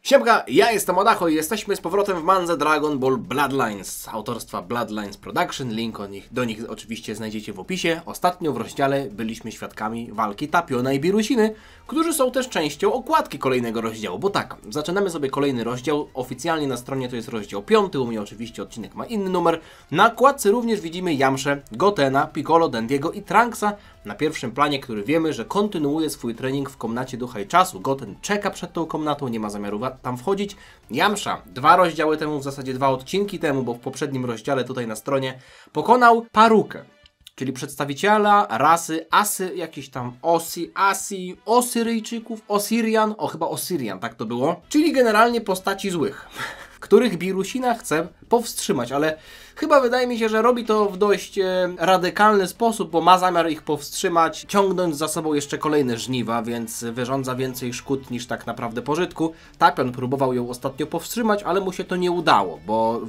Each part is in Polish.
Siemka, ja jestem Odacho i jesteśmy z powrotem w mandze Dragon Ball Bloodlines autorstwa Bloodlines Production. Link do nich oczywiście znajdziecie w opisie. Ostatnio w rozdziale byliśmy świadkami walki Tapiona i Birusiny, którzy są też częścią okładki kolejnego rozdziału. Bo tak, zaczynamy sobie kolejny rozdział. Oficjalnie na stronie to jest rozdział 5, u mnie oczywiście odcinek ma inny numer. Na okładce również widzimy Yamszę, Gotena, Piccolo, Dendiego i Trunksa na pierwszym planie, który wiemy, że kontynuuje swój trening w komnacie Ducha i Czasu. Goten czeka przed tą komnatą, nie ma zamiaru tam wchodzić. Yamsza 2 rozdziały temu, w zasadzie 2 odcinki temu, bo w poprzednim rozdziale tutaj na stronie pokonał Parukę, czyli przedstawiciela rasy jakiś tam Osyryjczyków, Osirian, chyba Osirian, tak to było, czyli generalnie postaci złych, których Birusina chce powstrzymać, ale chyba wydaje mi się, że robi to w dość radykalny sposób, bo ma zamiar ich powstrzymać, ciągnąć za sobą jeszcze kolejne żniwa, więc wyrządza więcej szkód niż tak naprawdę pożytku. Tapion próbował ją ostatnio powstrzymać, ale mu się to nie udało, bo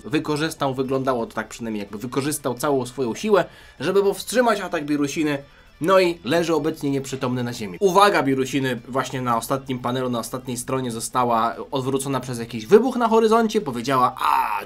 wyglądało to tak przynajmniej, jakby wykorzystał całą swoją siłę, żeby powstrzymać atak Birusiny. No i leży obecnie nieprzytomny na ziemi. Uwaga Birusiny właśnie na ostatnim panelu, na ostatniej stronie została odwrócona przez jakiś wybuch na horyzoncie. Powiedziała,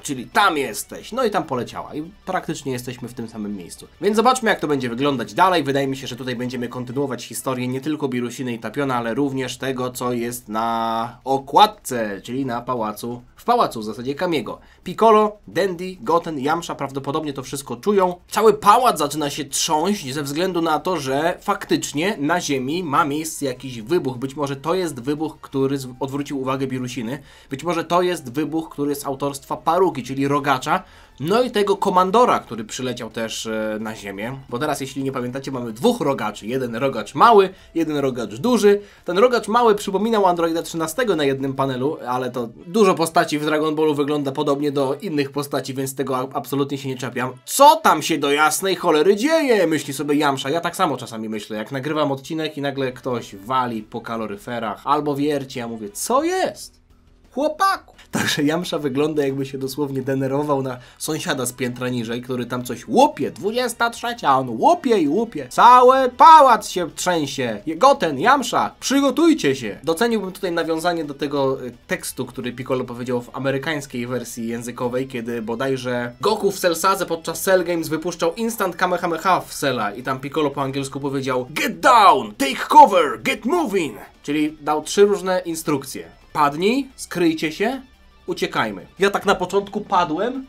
czyli tam jesteś. No i tam poleciała. I praktycznie jesteśmy w tym samym miejscu. Więc zobaczmy, jak to będzie wyglądać dalej. Wydaje mi się, że tutaj będziemy kontynuować historię nie tylko Birusiny i Tapiona, ale również tego, co jest na okładce, czyli na pałacu. W pałacu w zasadzie Kamiego. Piccolo, Dendy, Goten, Yamsza prawdopodobnie to wszystko czują. Cały pałac zaczyna się trząść ze względu na to, że faktycznie na ziemi ma miejsce jakiś wybuch. Być może to jest wybuch, który odwrócił uwagę Birusiny. Być może to jest wybuch, który jest autorstwa Paruki, czyli Rogacza. No i tego komandora, który przyleciał też na ziemię. Bo teraz, jeśli nie pamiętacie, mamy 2 rogaczy. Jeden rogacz mały, jeden rogacz duży. Ten rogacz mały przypominał Androida 13 na jednym panelu, ale to dużo postaci w Dragon Ballu wygląda podobnie do innych postaci, więc tego absolutnie się nie czepiam. Co tam się do jasnej cholery dzieje? Myśli sobie Yamsza. Ja tak samo czasami myślę, jak nagrywam odcinek i nagle ktoś wali po kaloryferach albo wierci, ja mówię, co jest? Chłopaku! Także Yamsza wygląda, jakby się dosłownie denerwował na sąsiada z piętra niżej, który tam coś łupie. 23, a on łupie i łupie. Cały pałac się trzęsie. Goten, Yamsza, przygotujcie się. Doceniłbym tutaj nawiązanie do tego tekstu, który Piccolo powiedział w amerykańskiej wersji językowej, kiedy bodajże Goku w Cellsadze podczas Cell Games wypuszczał instant Kamehameha w Cella i tam Piccolo po angielsku powiedział Get down, take cover, get moving. Czyli dał 3 różne instrukcje. Padnij, skryjcie się, uciekajmy. Ja tak na początku padłem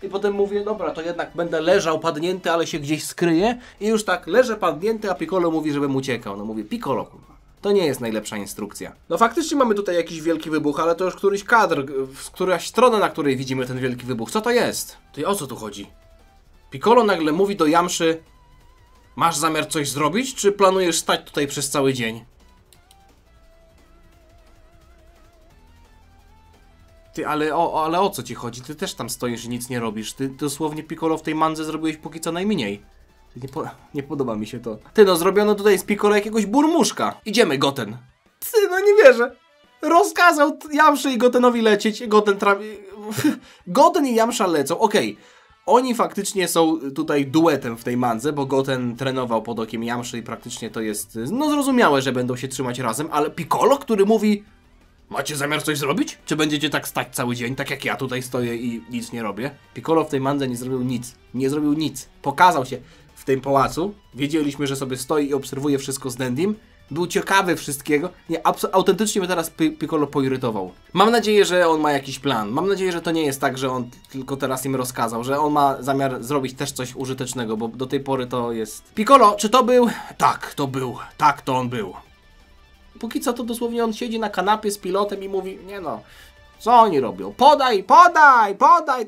i potem mówię, dobra, to jednak będę leżał padnięty, ale się gdzieś skryję. I już tak leżę padnięty, a Piccolo mówi, żebym uciekał. No mówię, Piccolo, kurwa, to nie jest najlepsza instrukcja. No faktycznie mamy tutaj jakiś wielki wybuch, ale to już któryś kadr, któraś strona, na której widzimy ten wielki wybuch. Co to jest? Ty, o co tu chodzi? Piccolo nagle mówi do Yamszy, masz zamiar coś zrobić, czy planujesz stać tutaj przez cały dzień? Ty, ale o co ci chodzi? Ty też tam stoisz i nic nie robisz. Ty dosłownie, Piccolo, w tej mandze zrobiłeś póki co najmniej. Nie podoba mi się to. Ty, no zrobiono tutaj z Piccolo jakiegoś burmuszka. Idziemy, Goten. Ty, no nie wierzę. Rozkazał Yamszy i Gotenowi lecieć. Goten i Yamsza lecą. Okej. Oni faktycznie są tutaj duetem w tej mandze, bo Goten trenował pod okiem Yamszy i praktycznie to jest, no zrozumiałe, że będą się trzymać razem, ale Piccolo, który mówi, macie zamiar coś zrobić? Czy będziecie tak stać cały dzień, tak jak ja tutaj stoję i nic nie robię? Piccolo w tej mandze nie zrobił nic. Nie zrobił nic. Pokazał się w tym pałacu. Wiedzieliśmy, że sobie stoi i obserwuje wszystko z Dendym. Był ciekawy wszystkiego. Nie, autentycznie mnie teraz Piccolo poirytował. Mam nadzieję, że on ma jakiś plan. Mam nadzieję, że to nie jest tak, że on tylko teraz im rozkazał, że on ma zamiar zrobić też coś użytecznego, bo do tej pory to jest... Piccolo, czy to był? Tak, to był. Tak, to on był. Póki co to dosłownie on siedzi na kanapie z pilotem i mówi, nie no, co oni robią? Podaj,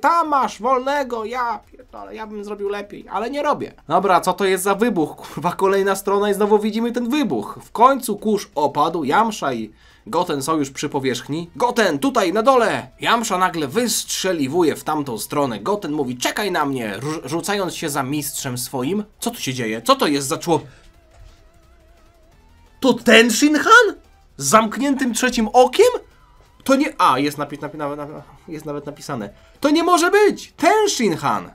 tam masz wolnego, ja pierdolę, ja bym zrobił lepiej, ale nie robię. Dobra, co to jest za wybuch? Kurwa, kolejna strona i znowu widzimy ten wybuch. W końcu kurz opadł, Yamsza i Goten są już przy powierzchni. Goten, tutaj, na dole! Yamsza nagle wystrzeliwuje w tamtą stronę. Goten mówi, czekaj na mnie, rzucając się za mistrzem swoim. Co tu się dzieje? Co to jest za człowiek? To ten Shinhan? Z zamkniętym trzecim okiem? To nie... jest nawet napisane. To nie może być! Ten Shinhan!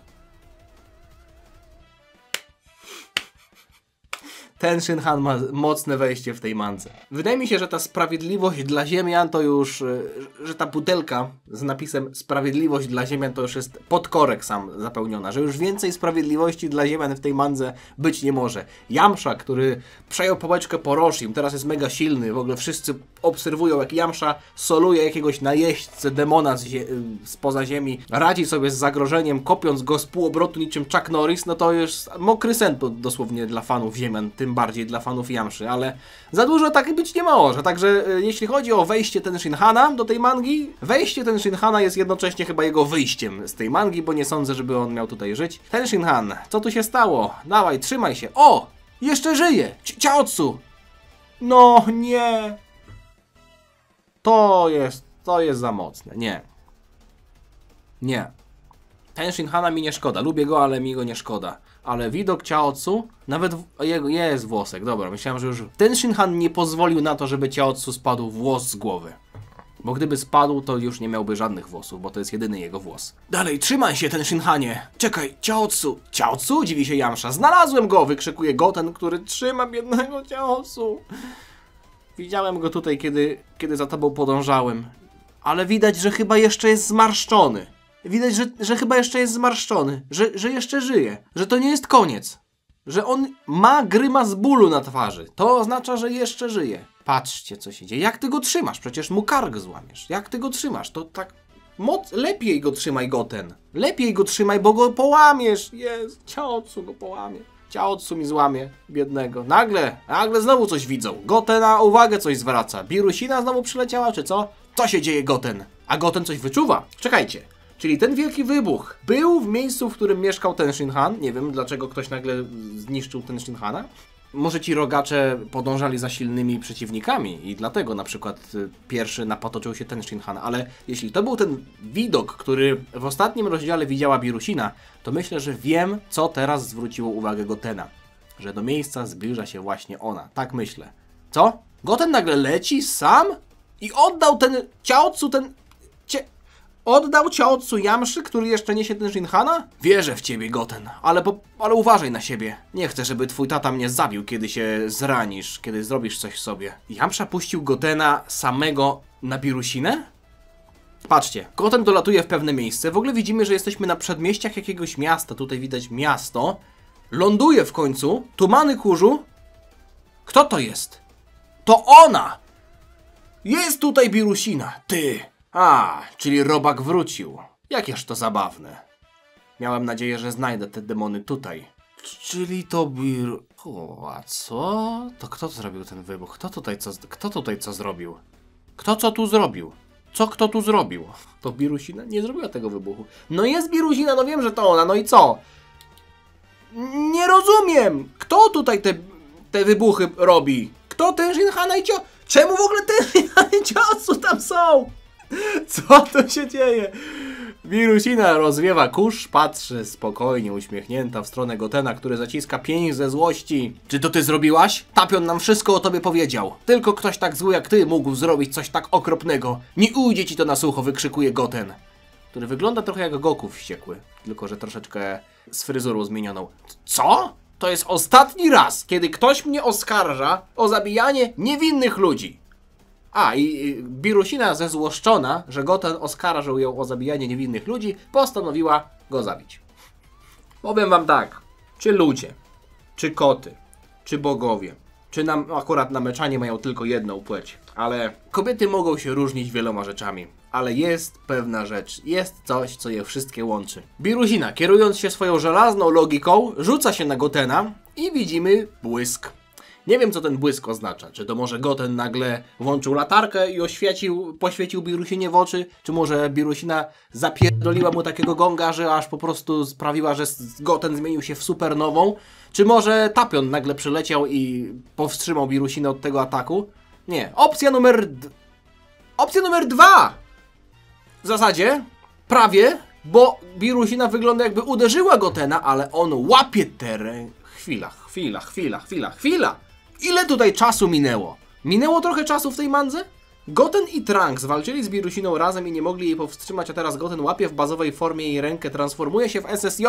Ten Shinhan ma mocne wejście w tej mance. Wydaje mi się, że ta sprawiedliwość dla Ziemian to już, że ta butelka z napisem sprawiedliwość dla Ziemian to już jest podkorek sam zapełniona, że już więcej sprawiedliwości dla Ziemian w tej mance być nie może. Yamcha, który przejął pałeczkę po Roshim, teraz jest mega silny, w ogóle wszyscy obserwują, jak Yamcha soluje jakiegoś najeźdźcę demona spoza ziemi, radzi sobie z zagrożeniem, kopiąc go z półobrotu niczym Chuck Norris, no to już mokry sen to dosłownie dla fanów Ziemian, tym bardziej dla fanów Yamszy, ale za dużo tak być nie może. Także jeśli chodzi o wejście Ten Shinhana do tej mangi, wejście Ten Shinhana jest jednocześnie chyba jego wyjściem z tej mangi, bo nie sądzę, żeby on miał tutaj żyć. Ten Shinhan, co tu się stało? Dawaj, trzymaj się. O! Jeszcze żyje! Chaozu! No nie! To jest za mocne. Nie. Nie. Ten Shinhana mi nie szkoda. Lubię go, ale mi go nie szkoda. Ale widok Chaozu, nawet jest włosek. Dobra, myślałem, że już ten Shinhan nie pozwolił na to, żeby Chaozu spadł włos z głowy. Bo gdyby spadł, to już nie miałby żadnych włosów, bo to jest jedyny jego włos. Dalej, trzymaj się, ten Shinhanie! Czekaj, Chaozu! Chaozu? Dziwi się Yamcha. Znalazłem go! Wykrzykuje Goten, który trzyma biednego Chaozu. Widziałem go tutaj, kiedy za tobą podążałem. Ale widać, że chyba jeszcze jest zmarszczony. Widać, że chyba jeszcze jest zmarszczony. Że jeszcze żyje. Że to nie jest koniec. Że on ma grymas bólu na twarzy. To oznacza, że jeszcze żyje. Patrzcie, co się dzieje. Jak ty go trzymasz? Przecież mu kark złamiesz. Jak ty go trzymasz? To tak... Lepiej go trzymaj, Goten. Lepiej go trzymaj, bo go połamiesz. Jest, Chaozu go połamie. Chaozu mi złamie, biednego. Nagle znowu coś widzą. Goten na uwagę coś zwraca. Birushina znowu przyleciała, czy co? Co się dzieje, Goten? A Goten coś wyczuwa. Czekajcie. Czyli ten wielki wybuch był w miejscu, w którym mieszkał ten Shinhan. Nie wiem, dlaczego ktoś nagle zniszczył ten Shinhana. Może ci rogacze podążali za silnymi przeciwnikami i dlatego na przykład pierwszy napatoczył się ten Shinhan. Ale jeśli to był ten widok, który w ostatnim rozdziale widziała Birushina, to myślę, że wiem, co teraz zwróciło uwagę Gotena. Że do miejsca zbliża się właśnie ona. Tak myślę. Co? Goten nagle leci sam? I oddał ten Chaozu, oddał Chaozu Yamszy, który jeszcze niesie ten Shinhana? Wierzę w ciebie, Goten, ale uważaj na siebie. Nie chcę, żeby twój tata mnie zabił, kiedy się zranisz, kiedy zrobisz coś sobie. Yamcha puścił Gotena samego na Birushinę? Patrzcie, Goten dolatuje w pewne miejsce. W ogóle widzimy, że jesteśmy na przedmieściach jakiegoś miasta. Tutaj widać miasto. Ląduje w końcu. Tumany kurzu. Kto to jest? To ona! Jest tutaj Birushina. Ty! A, czyli robak wrócił. Jakież to zabawne. Miałem nadzieję, że znajdę te demony tutaj. Czyli to a co? To kto zrobił ten wybuch? Kto tutaj co zrobił? Kto co tu zrobił? Kto tu zrobił? To Birushina nie zrobiła tego wybuchu. No jest Birushina, no wiem, że to ona, no i co? Nie rozumiem! Kto tutaj te wybuchy robi? Kto ten Shinhana i Czemu w ogóle ten Shinhana i Chaozu tam są? Co tu się dzieje? Birushina rozwiewa kurz, patrzy spokojnie, uśmiechnięta w stronę Gotena, który zaciska pięść ze złości. Czy to ty zrobiłaś? Tapion nam wszystko o tobie powiedział. Tylko ktoś tak zły jak ty mógł zrobić coś tak okropnego. Nie ujdzie ci to na sucho, wykrzykuje Goten, który wygląda trochę jak Goku wściekły, tylko że troszeczkę z fryzurą zmienioną. Co? To jest ostatni raz, kiedy ktoś mnie oskarża o zabijanie niewinnych ludzi. A, i Birushina zezłoszczona, że Goten oskarżył ją o zabijanie niewinnych ludzi, postanowiła go zabić. Powiem wam tak, czy ludzie, czy koty, czy bogowie, czy akurat nameczanie mają tylko jedną płeć, ale kobiety mogą się różnić wieloma rzeczami. Ale jest pewna rzecz, jest coś, co je wszystkie łączy. Birushina, kierując się swoją żelazną logiką, rzuca się na Gotena i widzimy błysk. Nie wiem, co ten błysk oznacza. Czy to może Goten nagle włączył latarkę i poświecił Birushinie w oczy? Czy może Birushina zapierdoliła mu takiego gonga, że aż po prostu sprawiła, że Goten zmienił się w supernową? Czy może Tapion nagle przyleciał i powstrzymał Birushinę od tego ataku? Nie. Opcja numer 2! W zasadzie prawie, bo Birushina wygląda, jakby uderzyła Gotena, ale on łapie teren. Chwila. Ile tutaj czasu minęło? Minęło trochę czasu w tej mandze? Goten i Trunks walczyli z Birusiną razem i nie mogli jej powstrzymać, a teraz Goten łapie w bazowej formie jej rękę, transformuje się w SSJ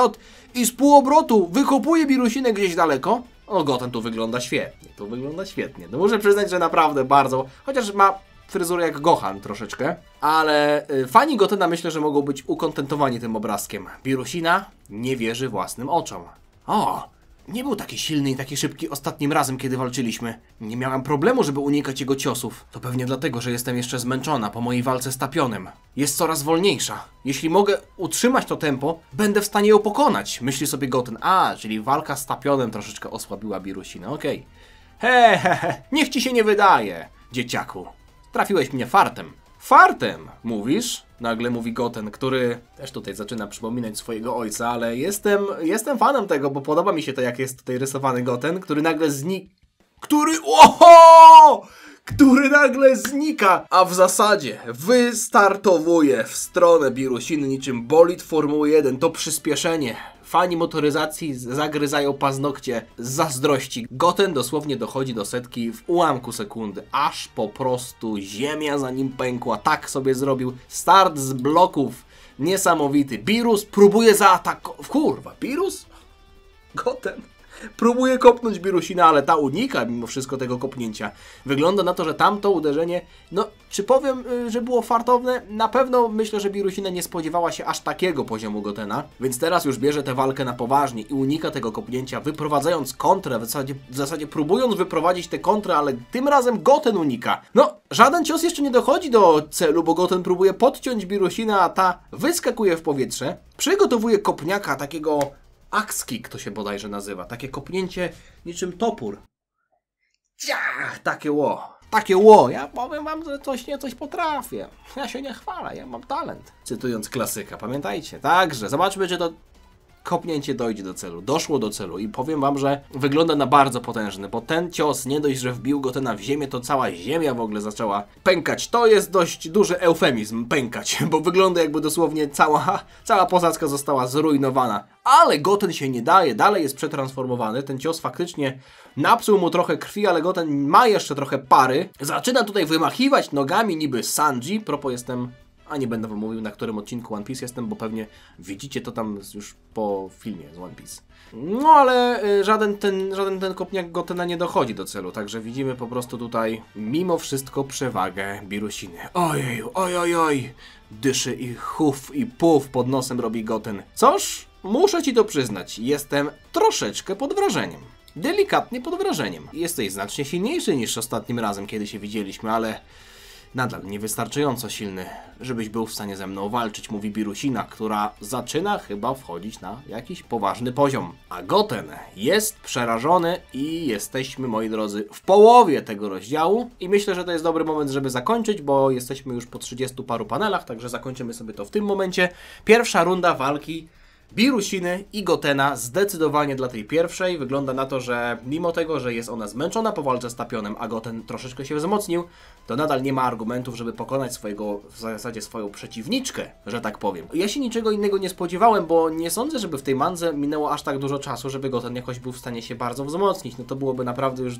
i z półobrotu wykopuje Birusinę gdzieś daleko. O, Goten tu wygląda świetnie, to wygląda świetnie. No muszę przyznać, że naprawdę bardzo, chociaż ma fryzurę jak Gohan troszeczkę, ale fani Gotena myślę, że mogą być ukontentowani tym obrazkiem. Birusina nie wierzy własnym oczom. O, nie był taki silny i taki szybki ostatnim razem, kiedy walczyliśmy. Nie miałam problemu, żeby unikać jego ciosów. To pewnie dlatego, że jestem jeszcze zmęczona po mojej walce z Tapionem. Jest coraz wolniejsza. Jeśli mogę utrzymać to tempo, będę w stanie ją pokonać, myśli sobie Goten. A, czyli walka z Tapionem troszeczkę osłabiła Birusinę, okej. He, niech ci się nie wydaje, dzieciaku. Trafiłeś mnie fartem. Fartem, mówisz? Nagle mówi Goten, który też tutaj zaczyna przypominać swojego ojca, ale jestem fanem tego, bo podoba mi się to, jak jest tutaj rysowany Goten, który nagle który nagle znika, a w zasadzie wystartowuje w stronę Birusiny niczym bolid Formuły 1. To przyspieszenie. Fani motoryzacji zagryzają paznokcie z zazdrości. Goten dosłownie dochodzi do setki w ułamku sekundy. Aż po prostu ziemia za nim pękła. Tak sobie zrobił. Start z bloków. Niesamowity. Birus próbuje zaatakować. Kurwa, Birus? Goten próbuje kopnąć Birusinę, ale ta unika mimo wszystko tego kopnięcia. Wygląda na to, że tamto uderzenie, no czy powiem, że było fartowne? Na pewno myślę, że Birusina nie spodziewała się aż takiego poziomu Gotena, więc teraz już bierze tę walkę na poważnie i unika tego kopnięcia, wyprowadzając kontrę, w zasadzie próbując wyprowadzić tę kontrę, ale tym razem Goten unika. No, żaden cios jeszcze nie dochodzi do celu, bo Goten próbuje podciąć Birusinę, a ta wyskakuje w powietrze, przygotowuje kopniaka takiego axe kick to się bodajże nazywa. Takie kopnięcie niczym topór. Ciach! Takie ło. Ja powiem wam, że coś potrafię. Ja się nie chwalę, ja mam talent. Cytując klasyka, pamiętajcie. Także zobaczmy, czy to kopnięcie dojdzie do celu. Doszło do celu i powiem wam, że wygląda na bardzo potężny, bo ten cios nie dość, że wbił Gotena w ziemię, to cała ziemia w ogóle zaczęła pękać. To jest dość duży eufemizm, pękać, bo wygląda jakby dosłownie cała posadzka została zrujnowana. Ale Goten się nie daje, dalej jest przetransformowany. Ten cios faktycznie napsuł mu trochę krwi, ale Goten ma jeszcze trochę pary. Zaczyna tutaj wymachiwać nogami niby Sanji. Propos a nie będę wam mówił, na którym odcinku One Piece jestem, bo pewnie widzicie to tam już po filmie z One Piece. No ale żaden ten kopniak Gotena nie dochodzi do celu, także widzimy po prostu tutaj mimo wszystko przewagę Birusiny. Oj. Dyszy i huf i puf pod nosem robi Goten. Coż, muszę ci to przyznać, jestem troszeczkę pod wrażeniem. Delikatnie pod wrażeniem. Jesteś znacznie silniejszy niż ostatnim razem, kiedy się widzieliśmy, ale nadal niewystarczająco silny, żebyś był w stanie ze mną walczyć, mówi Birusina, która zaczyna chyba wchodzić na jakiś poważny poziom. A Goten jest przerażony i jesteśmy, moi drodzy, w połowie tego rozdziału i myślę, że to jest dobry moment, żeby zakończyć, bo jesteśmy już po 30 paru panelach, także zakończymy sobie to w tym momencie. Pierwsza runda walki Birusiny i Gotena zdecydowanie dla tej pierwszej. Wygląda na to, że mimo tego, że jest ona zmęczona po walce z Tapionem, a Goten troszeczkę się wzmocnił, to nadal nie ma argumentów, żeby pokonać w zasadzie swoją przeciwniczkę, że tak powiem. Ja się niczego innego nie spodziewałem, bo nie sądzę, żeby w tej mandze minęło aż tak dużo czasu, żeby Goten jakoś był w stanie się bardzo wzmocnić. No to byłoby naprawdę już...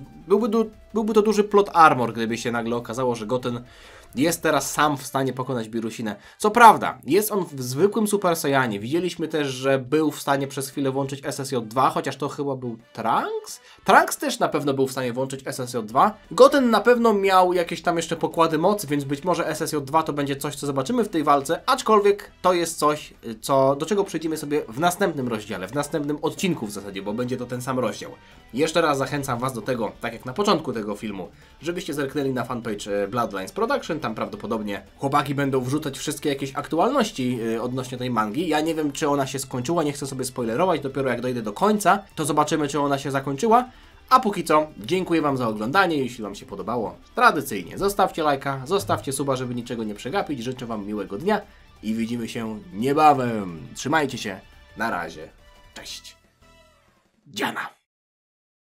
Byłby to duży plot armor, gdyby się nagle okazało, że Goten jest teraz sam w stanie pokonać Birusinę. Co prawda, jest on w zwykłym Super Saiyanie. Widzieliśmy też, że był w stanie przez chwilę włączyć SSJ2, chociaż to chyba był Trunks? Trunks też na pewno był w stanie włączyć SSJ2. Goten na pewno miał jakieś tam jeszcze pokłady mocy, więc być może SSJ2 to będzie coś, co zobaczymy w tej walce, aczkolwiek to jest coś, do czego przejdziemy sobie w następnym rozdziale, w następnym odcinku w zasadzie, bo będzie to ten sam rozdział. Jeszcze raz zachęcam was do tego, tak jak na początku tego filmu, żebyście zerknęli na fanpage Bloodlines Production, tam prawdopodobnie chłopaki będą wrzucać wszystkie jakieś aktualności odnośnie tej mangi. Ja nie wiem, czy ona się skończyła, nie chcę sobie spoilerować, dopiero jak dojdę do końca, to zobaczymy, czy ona się zakończyła. A póki co, dziękuję wam za oglądanie, jeśli wam się podobało, tradycyjnie zostawcie lajka, zostawcie suba, żeby niczego nie przegapić, życzę wam miłego dnia i widzimy się niebawem. Trzymajcie się, na razie, cześć. Dziana.